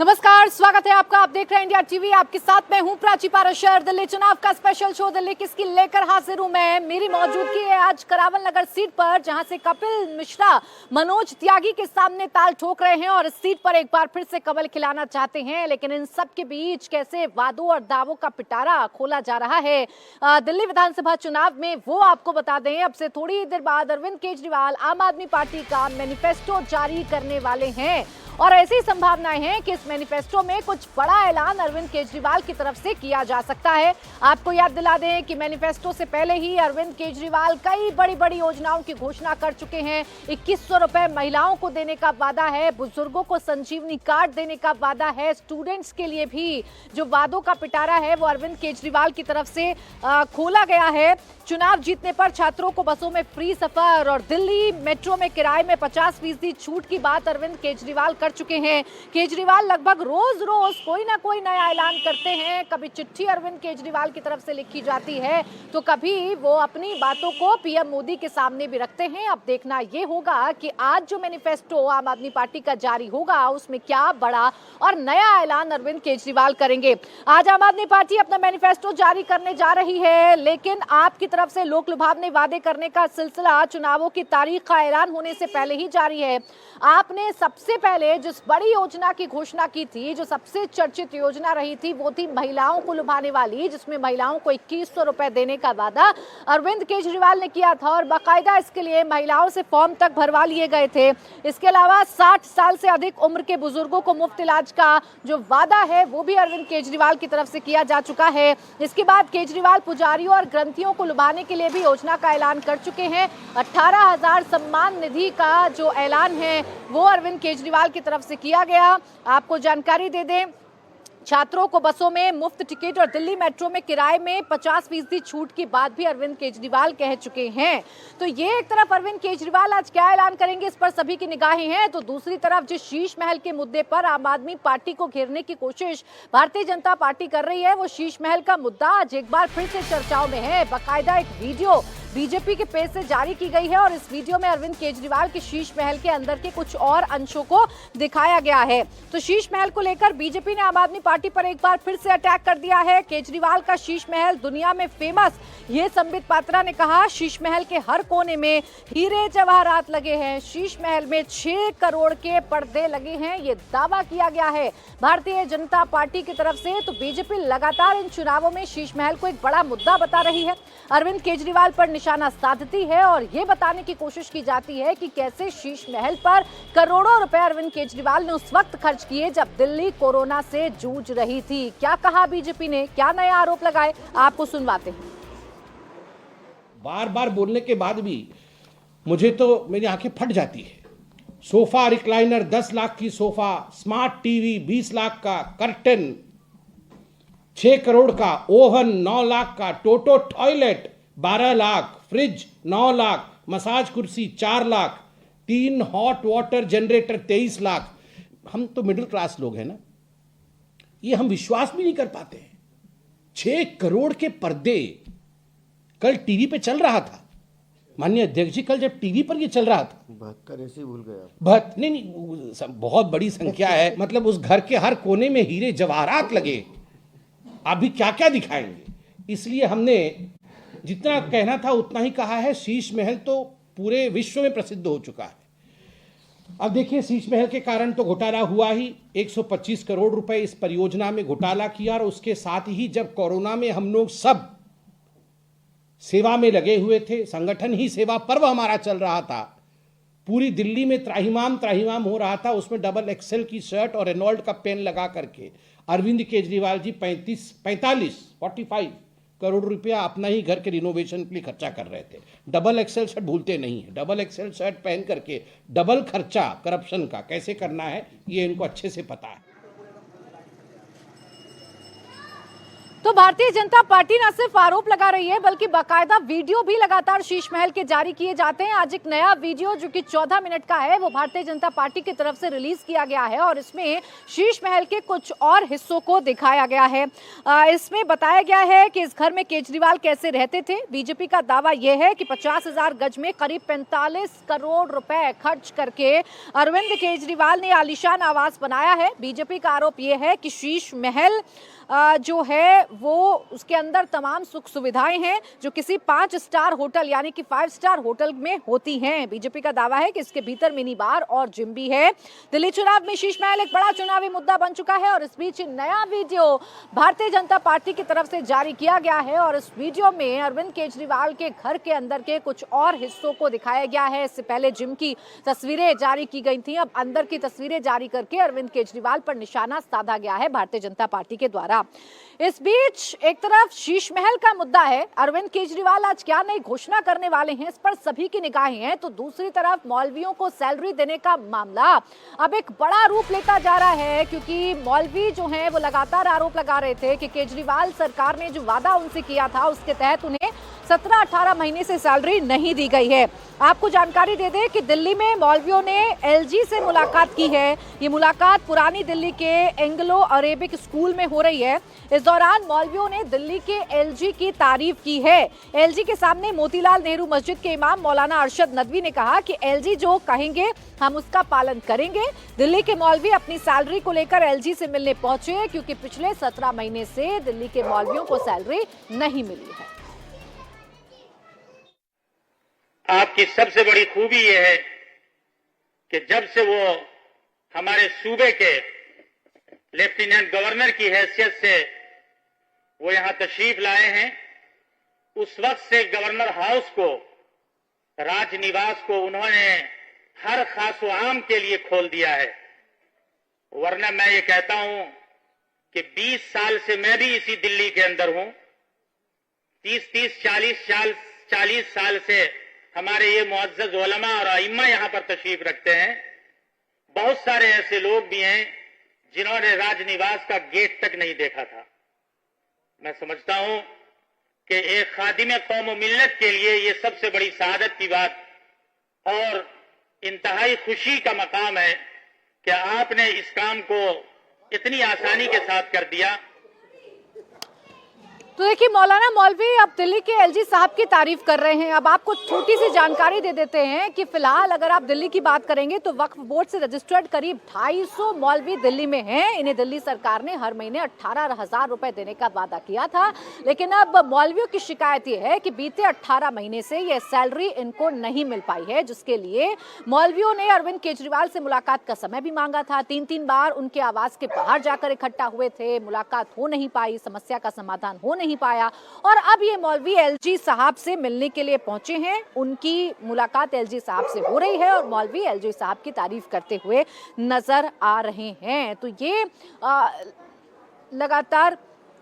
नमस्कार, स्वागत है आपका। आप देख रहे हैं इंडिया टीवी। आपके साथ मैं हूं प्राची पाराशर। दिल्ली चुनाव का स्पेशल शो दिल्ली किसकी लेकर हाजिर हूं मैं। मेरी मौजूदगी है आज करावल नगर सीट पर, जहां से कपिल मिश्रा मनोज त्यागी के सामने ताल ठोक रहे हैं और इस सीट पर एक बार फिर से कमल खिलाना चाहते हैं। लेकिन इन सब के बीच कैसे वादों और दावों का पिटारा खोला जा रहा है दिल्ली विधानसभा चुनाव में, वो आपको बता दें। अब से थोड़ी ही देर बाद अरविंद केजरीवाल आम आदमी पार्टी का मैनिफेस्टो जारी करने वाले हैं और ऐसी संभावनाएं हैं कि इस मैनिफेस्टो में कुछ बड़ा ऐलान अरविंद केजरीवाल की तरफ से किया जा सकता है। आपको याद दिला दें कि मैनिफेस्टो से पहले ही अरविंद केजरीवाल कई बड़ी बड़ी योजनाओं की घोषणा कर चुके हैं। 2100 रुपए महिलाओं को देने का वादा है, बुजुर्गों को संजीवनी कार्ड देने का वादा है, स्टूडेंट्स के लिए भी जो वादों का पिटारा है वो अरविंद केजरीवाल की तरफ से खोला गया है। चुनाव जीतने पर छात्रों को बसों में फ्री सफर और दिल्ली मेट्रो में किराए में 50% छूट की बात अरविंद केजरीवाल कर चुके हैं। केजरीवाल लगभग रोज रोज कोई ना कोई नया ऐलान करते हैं। कभी चिट्ठी अरविंद केजरीवाल की तरफ से लिखी जाती है तो कभी वो अपनी बातों को पीएम मोदी के सामने भी रखते हैं। अब देखना ये होगा कि आज जो मैनिफेस्टो आम आदमी पार्टी का जारी होगा उसमें क्या बड़ा और नया ऐलान अरविंद केजरीवाल करेंगे। आज आम आदमी पार्टी अपना मैनिफेस्टो जारी करने जा रही है, लेकिन आपकी तरफ से लोक लुभावने वादे करने का सिलसिला चुनावों की तारीख का ऐलान होने से पहले ही जारी है। आपने सबसे पहले जिस बड़ी योजना की घोषणा की थी, जो सबसे चर्चित योजना रही थी, वो थी महिलाओं को लुभाने वाली, जिसमें महिलाओं को 2100 रुपए देने का वादा अरविंद केजरीवाल ने किया था और बाकायदा इसके लिए महिलाओं से फॉर्म तक भरवा लिए गए थे। इसके अलावा 60 साल से अधिक उम्र के बुजुर्गों को मुफ्त इलाज का जो वादा है वो भी अरविंद केजरीवाल की तरफ से किया जा चुका है। इसके बाद केजरीवाल पुजारियों और ग्रंथियों को लुभाने के लिए भी योजना का ऐलान कर चुके हैं। 18,000 सम्मान निधि का जो ऐलान है वो अरविंद केजरीवाल की तरफ से किया गया। आपको जानकारी दे दें, छात्रों को बसों में मुफ्त टिकट और दिल्ली मेट्रो में किराए में 50% छूट की बात भी अरविंद केजरीवाल कह चुके हैं। तो ये एक तरफ अरविंद केजरीवाल आज क्या ऐलान करेंगे इस पर सभी की निगाहें हैं, तो दूसरी तरफ जिस शीश महल के मुद्दे पर आम आदमी पार्टी को घेरने की कोशिश भारतीय जनता पार्टी कर रही है, वो शीश महल का मुद्दा आज एक बार फिर से चर्चाओं में है। बाकायदा एक वीडियो बीजेपी के पेज से जारी की गई है और इस वीडियो में अरविंद केजरीवाल के शीश महल के अंदर के कुछ और अंशों को दिखाया गया है। तो शीश महल को लेकर बीजेपी ने आम आदमी पार्टी पर एक बार फिर से अटैक कर दिया है। केजरीवाल का शीश महल दुनिया में फेमस, ये संबित पात्रा ने कहा। शीश महल के हर कोने में हीरे जवाहरात लगे हैं, शीश महल में 6 करोड़ के पर्दे लगे हैं, ये दावा किया गया है भारतीय जनता पार्टी की तरफ से। तो बीजेपी लगातार इन चुनावों में शीश महल को एक बड़ा मुद्दा बता रही है, अरविंद केजरीवाल पर निशाना साधती है और ये बताने की कोशिश की जाती है कि कैसे शीश महल पर करोड़ों रुपए अरविंद केजरीवाल ने उस वक्त खर्च किए जब दिल्ली कोरोना से जूझ रही थी। क्या कहा बीजेपी ने, क्या नए आरोप लगाए, आपको सुनवाते हैं। बार बार बोलने के बाद भी मुझे तो मेरी आंखें फट जाती है। सोफा रिक्लाइनर 10 लाख की सोफा, स्मार्ट टीवी 20 लाख का, कर्टन 6 करोड़ का, ओवन 9 लाख का, Toto toilet 12 lakh, fridge 9 lakh, massage कुर्सी 4 lakh, 3 hot water generator 23 lakh. हम तो मिडिल क्लास लोग हैं ना, ये हम विश्वास भी नहीं कर पाते हैं। 6 करोड़ के पर्दे कल टीवी पे चल रहा था, माननीय अध्यक्ष जी, कल जब टीवी पर ये चल रहा था 72 ऐसे भूल गया। नहीं, बहुत बड़ी संख्या है। मतलब उस घर के हर कोने में हीरे जवाहरात लगे, अभी क्या क्या दिखाएंगे। इसलिए हमने जितना कहना था उतना ही कहा है। शीश महल तो पूरे विश्व में प्रसिद्ध हो चुका है। अब देखिए, शीश महल के कारण तो घोटाला हुआ ही। 125 करोड़ रुपए इस परियोजना में घोटाला किया और उसके साथ ही जब कोरोना में हम लोग सब सेवा में लगे हुए थे, संगठन ही सेवा पर्व हमारा चल रहा था, पूरी दिल्ली में त्राहिमाम त्राहिमाम हो रहा था, उसमें डबल एक्सेल की शर्ट और रेनॉल्ड का पेन लगा करके अरविंद केजरीवाल जी 45 करोड़ रुपया अपना ही घर के रिनोवेशन के लिए खर्चा कर रहे थे। डबल एक्सेल शर्ट भूलते नहीं है, डबल एक्सेल शर्ट पहन करके डबल खर्चा करप्शन का कैसे करना है ये इनको अच्छे से पता है। तो भारतीय जनता पार्टी न सिर्फ आरोप लगा रही है बल्कि बाकायदा वीडियो भी लगातार शीश महल के जारी किए जाते हैं। आज एक नया वीडियो जो कि 14 मिनट का है वो भारतीय जनता पार्टी की तरफ से रिलीज किया गया है और इसमें शीश महल के कुछ और हिस्सों को दिखाया गया है। इसमें बताया गया है कि इस घर में केजरीवाल कैसे रहते थे। बीजेपी का दावा यह है कि 50,000 गज में करीब 45 करोड़ रुपए खर्च करके अरविंद केजरीवाल ने आलीशान आवास बनाया है। बीजेपी का आरोप यह है कि शीश महल जो है वो उसके अंदर तमाम सुख सुविधाएं हैं जो किसी 5 स्टार होटल यानी कि 5 स्टार होटल में होती हैं। बीजेपी का दावा है कि इसके भीतर मिनी बार और जिम भी है। दिल्ली चुनाव में शीश महल एक बड़ा चुनावी मुद्दा बन चुका है और इस बीच नया वीडियो भारतीय जनता पार्टी की तरफ से जारी किया गया है और इस वीडियो में अरविंद केजरीवाल के घर के अंदर के कुछ और हिस्सों को दिखाया गया है। इससे पहले जिम की तस्वीरें जारी की गई थी, अब अंदर की तस्वीरें जारी करके अरविंद केजरीवाल पर निशाना साधा गया है भारतीय जनता पार्टी के द्वारा। इस बीच एक तरफ शीश महल का मुद्दा है, अरविंद केजरीवाल आज क्या नई घोषणा करने वाले हैं इस पर सभी की निगाहें हैं, तो दूसरी तरफ मौलवियों को सैलरी देने का मामला अब एक बड़ा रूप लेता जा रहा है क्योंकि मौलवी जो हैं वो लगातार आरोप लगा रहे थे कि केजरीवाल सरकार ने जो वादा उनसे किया था उसके तहत उन्हें 17-18 महीने से सैलरी नहीं दी गई है। आपको जानकारी दे दें कि दिल्ली में मौलवियों ने एलजी से मुलाकात की है। ये मुलाकात पुरानी दिल्ली के एंग्लो अरेबिक स्कूल में हो रही है। इस दौरान मौलवियों ने दिल्ली के एलजी की तारीफ की है। एलजी के सामने मोतीलाल नेहरू मस्जिद के इमाम मौलाना अरशद नदवी ने कहा कि एलजी जो कहेंगे हम उसका पालन करेंगे। दिल्ली के मौलवी अपनी सैलरी को लेकर एलजी से मिलने पहुंचे क्योंकि पिछले 17 महीने से दिल्ली के मौलवियों को सैलरी नहीं मिली है। आपकी सबसे बड़ी खूबी यह है कि जब से वो हमारे सूबे के लेफ्टिनेंट गवर्नर की हैसियत से वो यहां तशरीफ लाए हैं, उस वक्त से गवर्नर हाउस को, राजनिवास को उन्होंने हर खास व आम के लिए खोल दिया है। वरना मैं ये कहता हूं कि 20 साल से मैं भी इसी दिल्ली के अंदर हूं। 40 साल से हमारे ये मुअज़्ज़ज़ उलमा और अइम्मा यहां पर तशरीफ रखते हैं। बहुत सारे ऐसे लोग भी हैं जिन्होंने राजनिवास का गेट तक नहीं देखा था। मैं समझता हूं कि एक खादिम कौम व मिल्लत के लिए ये सबसे बड़ी सआदत की बात और इंतहाई खुशी का मकाम है कि आपने इस काम को इतनी आसानी के साथ कर दिया। तो देखिए मौलाना मौलवी अब दिल्ली के एलजी साहब की तारीफ कर रहे हैं। अब आपको छोटी सी जानकारी दे देते हैं कि फिलहाल अगर आप दिल्ली की बात करेंगे तो वक्फ बोर्ड से रजिस्टर्ड करीब 250 मौलवी दिल्ली में हैं। इन्हें दिल्ली सरकार ने हर महीने 18,000 रुपए देने का वादा किया था, लेकिन अब मौलवियों की शिकायत ये है कि बीते 18 महीने से ये सैलरी इनको नहीं मिल पाई है, जिसके लिए मौलवियों ने अरविंद केजरीवाल से मुलाकात का समय भी मांगा था। 3-3 बार उनके आवास के बाहर जाकर इकट्ठा हुए थे, मुलाकात हो नहीं पाई, समस्या का समाधान हो नहीं पाया और अब ये मौलवी एलजी साहब से मिलने के लिए पहुंचे हैं। उनकी मुलाकात एलजी साहब से हो रही है और मौलवी एलजी साहब की तारीफ करते हुए नजर आ रहे हैं। तो ये लगातार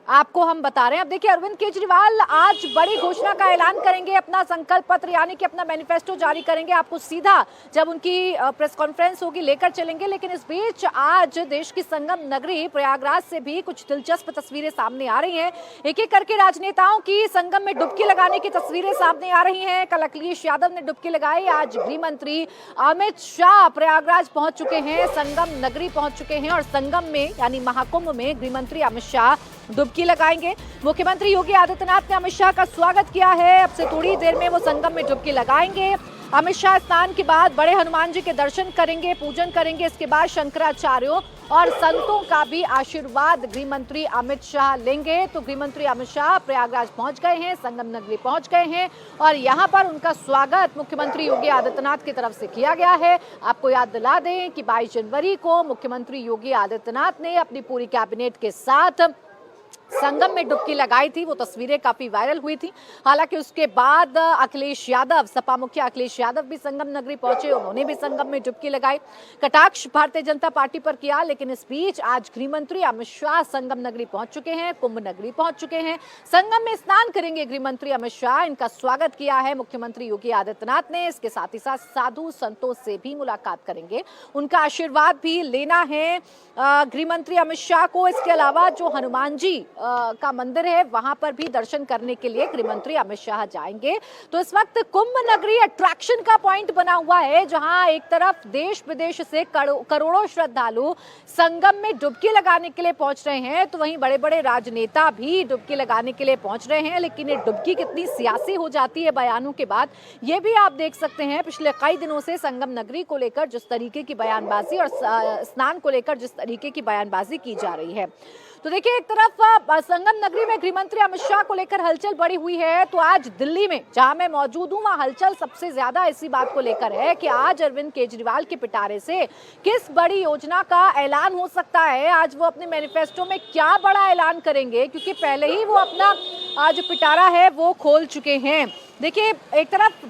आपको हम बता रहे हैं। अब देखिए अरविंद केजरीवाल आज बड़ी घोषणा का ऐलान करेंगे, अपना संकल्प पत्र यानी कि अपना मैनिफेस्टो जारी करेंगे। आपको सीधा जब उनकी प्रेस कॉन्फ्रेंस होगी लेकर चलेंगे, लेकिन इस बीच आज देश की संगम नगरी प्रयागराज से भी कुछ दिलचस्प तस्वीरें सामने आ रही हैं। एक एक करके राजनेताओं की संगम में डुबकी लगाने की तस्वीरें सामने आ रही हैं। कल अखिलेश यादव ने डुबकी लगाई, आज गृह मंत्री अमित शाह प्रयागराज पहुंच चुके हैं, संगम नगरी पहुंच चुके हैं और संगम में यानी महाकुंभ में गृह मंत्री अमित शाह डुबकी लगाएंगे। मुख्यमंत्री योगी आदित्यनाथ ने अमित शाह का स्वागत किया है। अब से थोड़ी देर में वो संगम में डुबकी लगाएंगे। अमित शाह स्नान के बाद बड़े हनुमान जी के दर्शन करेंगे, पूजन करेंगे। इसके बाद शंकराचार्यों और संतों का भी आशीर्वाद गृह मंत्री अमित शाह लेंगे। तो गृह मंत्री अमित शाह प्रयागराज पहुंच गए हैं, संगम नगरी पहुंच गए हैं और यहां पर उनका स्वागत मुख्यमंत्री योगी आदित्यनाथ की तरफ से किया गया है। आपको याद दिला दें कि 22 जनवरी को मुख्यमंत्री योगी आदित्यनाथ ने अपनी पूरी कैबिनेट के साथ संगम में डुबकी लगाई थी। वो तस्वीरें काफी वायरल हुई थी। हालांकि उसके बाद अखिलेश यादव, सपा मुखिया अखिलेश यादव भी संगम नगरी पहुंचे, उन्होंने भी संगम में डुबकी लगाई, कटाक्ष भारतीय जनता पार्टी पर किया। लेकिन इस बीच आज गृह मंत्री अमित शाह संगम नगरी पहुंच चुके हैं, कुंभ नगरी पहुंच चुके हैं। संगम में स्नान करेंगे गृह मंत्री अमित शाह। इनका स्वागत किया है मुख्यमंत्री योगी आदित्यनाथ ने। इसके साथ ही साथ साधु संतों से भी मुलाकात करेंगे, उनका आशीर्वाद भी लेना है गृह मंत्री अमित शाह को। इसके अलावा जो हनुमान जी का मंदिर है, वहां पर भी दर्शन करने के लिए गृह मंत्री अमित शाह जाएंगे। तो इस वक्त कुंभ नगरी अट्रैक्शन का पॉइंट बना हुआ है, जहां एक तरफ देश विदेश से करोड़ों श्रद्धालु संगम में डुबकी लगाने के लिए पहुंच रहे हैं, तो वहीं बड़े बड़े राजनेता भी डुबकी लगाने के लिए पहुंच रहे हैं। लेकिन ये डुबकी कितनी सियासी हो जाती है बयानों के बाद, ये भी आप देख सकते हैं। पिछले कई दिनों से संगम नगरी को लेकर जिस तरीके की बयानबाजी और स्नान को लेकर जिस तरीके की बयानबाजी की जा रही है, तो देखिए एक तरफ संगम नगरी में गृह मंत्री अमित शाह को लेकर हलचल बढ़ी हुई है, तो आज दिल्ली में जहां मैं मौजूद हूं, वहां हलचल सबसे ज्यादा इसी बात को लेकर है कि आज अरविंद केजरीवाल के पिटारे से किस बड़ी योजना का ऐलान हो सकता है। आज वो अपने मैनिफेस्टो में क्या बड़ा ऐलान करेंगे, क्योंकि पहले ही वो अपना जो पिटारा है वो खोल चुके हैं। देखिए एक तरफ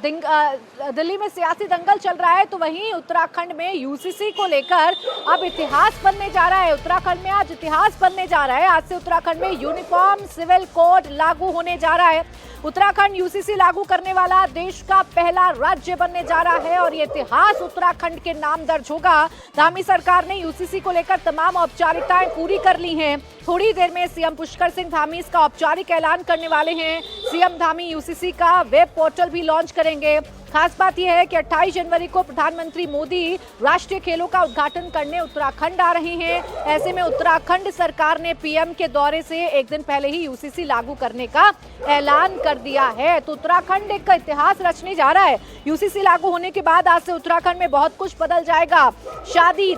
दिल्ली में सियासी दंगल चल रहा है, तो वहीं उत्तराखंड में यूसीसी को लेकर अब इतिहास बनने जा रहा है। उत्तराखंड में आज इतिहास बनने जा रहा है। आज से उत्तराखंड में यूनिफॉर्म सिविल कोड लागू होने जा रहा है। उत्तराखंड यूसीसी लागू करने वाला देश का पहला राज्य बनने जा रहा है और ये इतिहास उत्तराखंड के नाम दर्ज होगा। धामी सरकार ने यूसीसी को लेकर तमाम औपचारिकताएं पूरी कर ली हैं। थोड़ी देर में सीएम पुष्कर सिंह धामी इसका औपचारिक ऐलान करने वाले हैं। सीएम धामी यूसीसी का वेब पोर्टल भी लॉन्च करेंगे। खास बात यह है कि 28 जनवरी को प्रधानमंत्री मोदी राष्ट्रीय खेलों का उद्घाटन करने उत्तराखंड आ रहे हैं। ऐसे में उत्तराखंड सरकार ने पीएम के दौरे से एक दिन पहले ही यूसीसी लागू करने का ऐलान कर दिया है। तो उत्तराखंड एक इतिहास रचने जा रहा है। यूसीसी लागू होने के बाद आज से उत्तराखंड में बहुत कुछ बदल जाएगा। शादी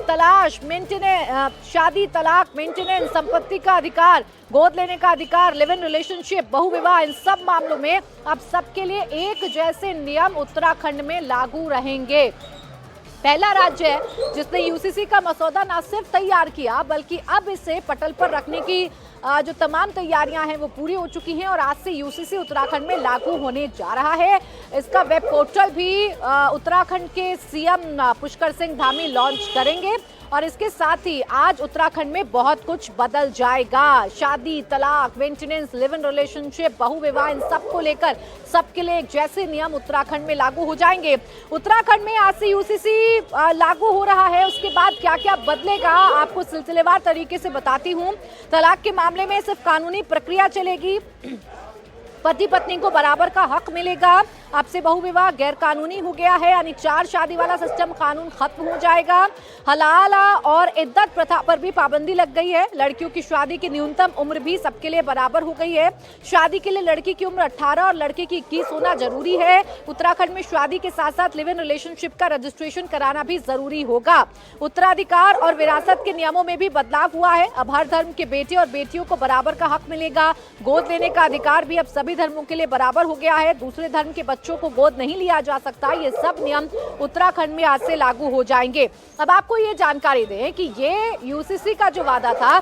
तलाक मेंटेनेंस, संपत्ति का अधिकार, गोद लेने का अधिकार, लिव इन रिलेशनशिप, बहुविवाह, इन सब मामलों में अब सबके लिए एक जैसे नियम उत्तराखंड में लागू रहेंगे। पहला राज्य है जिसने यूसीसी का मसौदा न सिर्फ तैयार किया, बल्कि अब इसे पटल पर रखने की जो तमाम तैयारियां हैं वो पूरी हो चुकी हैं और आज से यूसीसी उत्तराखंड में लागू होने जा रहा है। इसका वेब पोर्टल भी उत्तराखंड के सीएम पुष्कर सिंह धामी लॉन्च करेंगे और इसके साथ ही आज उत्तराखंड में बहुत कुछ बदल जाएगा। शादी तलाक, मेंटेनेंस, लिव इन रिलेशनशिप, बहुविवाह, इन सब को लेकर सबके लिए एक जैसे नियम उत्तराखंड में लागू हो जाएंगे। उत्तराखंड में आज से यूसीसी लागू हो रहा है, उसके बाद क्या क्या बदलेगा आपको सिलसिलेवार तरीके से बताती हूँ। तलाक के मामले में सिर्फ कानूनी प्रक्रिया चलेगी, पति पत्नी को बराबर का हक मिलेगा। अब से बहुविवाह गैर कानूनी हो गया है, यानी 4 शादी वाला सिस्टम कानून खत्म हो जाएगा। हलाला और इद्दत प्रथा पर भी पाबंदी लग गई है। लड़कियों की शादी की न्यूनतम उम्र भी सबके लिए बराबर हो गई है। शादी के लिए लड़की की उम्र 18 और लड़के की 21 होना जरूरी है। उत्तराखंड में शादी के साथ साथ लिव इन रिलेशनशिप का रजिस्ट्रेशन कराना भी जरूरी होगा। उत्तराधिकार और विरासत के नियमों में भी बदलाव हुआ है। अब हर धर्म के बेटे और बेटियों को बराबर का हक मिलेगा। गोद लेने का अधिकार भी अब सभी धर्मों के लिए बराबर हो गया है। दूसरे धर्म के बच्चों को गोद नहीं लिया जा सकता। ये सब नियम उत्तराखंड में आज से लागू हो जाएंगे। अब आपको ये जानकारी दें कि ये यूसीसी का जो वादा था